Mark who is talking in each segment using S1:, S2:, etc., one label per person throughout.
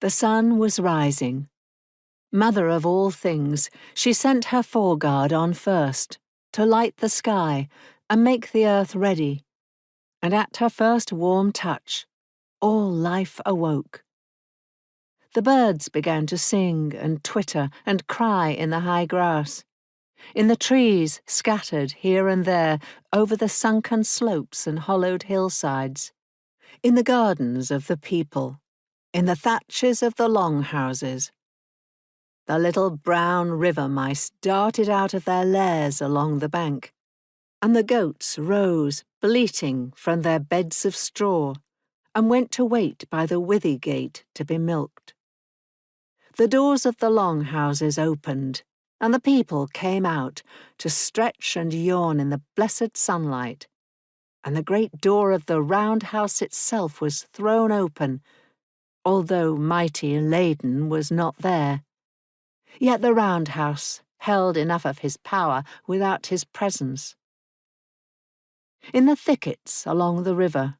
S1: The sun was rising. Mother of all things, she sent her foreguard on first, to light the sky and make the earth ready. And at her first warm touch, all life awoke. The birds began to sing and twitter and cry in the high grass, in the trees scattered here and there over the sunken slopes and hollowed hillsides, in the gardens of the people, in the thatches of the longhouses. The little brown river mice darted out of their lairs along the bank, and the goats rose, bleating, from their beds of straw, and went to wait by the withy gate to be milked. The doors of the longhouses opened, and the people came out to stretch and yawn in the blessed sunlight, and the great door of the round house itself was thrown open, although mighty Leyden was not there. Yet the round house held enough of his power without his presence. In the thickets along the river,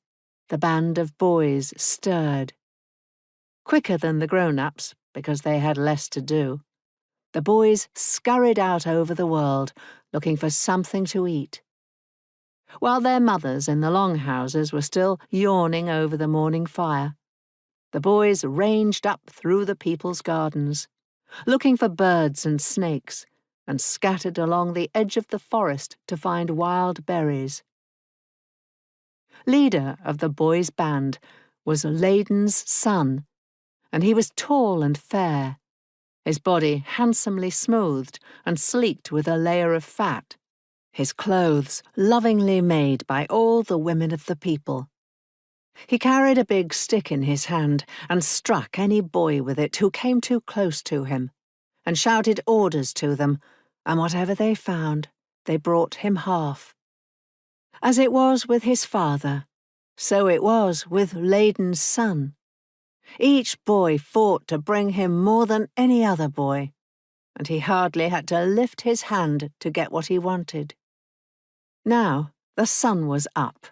S1: the band of boys stirred. Quicker than the grown-ups, because they had less to do, the boys scurried out over the world, looking for something to eat. While their mothers in the longhouses were still yawning over the morning fire, the boys ranged up through the people's gardens, looking for birds and snakes, and scattered along the edge of the forest to find wild berries. Leader of the boys' band was Leyden's son, and he was tall and fair, his body handsomely smoothed and sleeked with a layer of fat, his clothes lovingly made by all the women of the people. He carried a big stick in his hand and struck any boy with it who came too close to him, and shouted orders to them, and whatever they found, they brought him half. As it was with his father, so it was with Leyden's son. Each boy fought to bring him more than any other boy, and he hardly had to lift his hand to get what he wanted. Now the sun was up.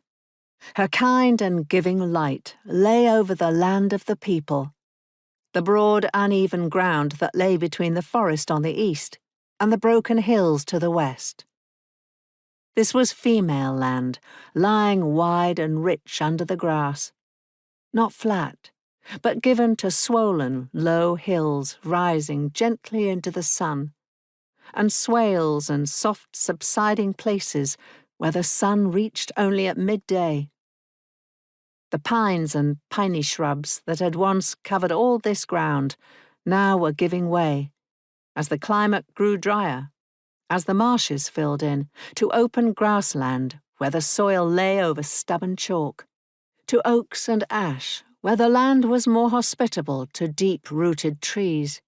S1: Her kind and giving light lay over the land of the people, the broad, uneven ground that lay between the forest on the east and the broken hills to the west. This was female land, lying wide and rich under the grass, not flat, but given to swollen, low hills rising gently into the sun, and swales and soft subsiding places where the sun reached only at midday. The pines and piney shrubs that had once covered all this ground now were giving way, as the climate grew drier, as the marshes filled in, to open grassland where the soil lay over stubborn chalk, to oaks and ash where the land was more hospitable to deep-rooted trees.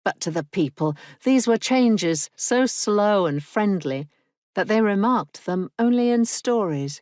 S1: But to the people these were changes so slow and friendly that they remarked them only in stories.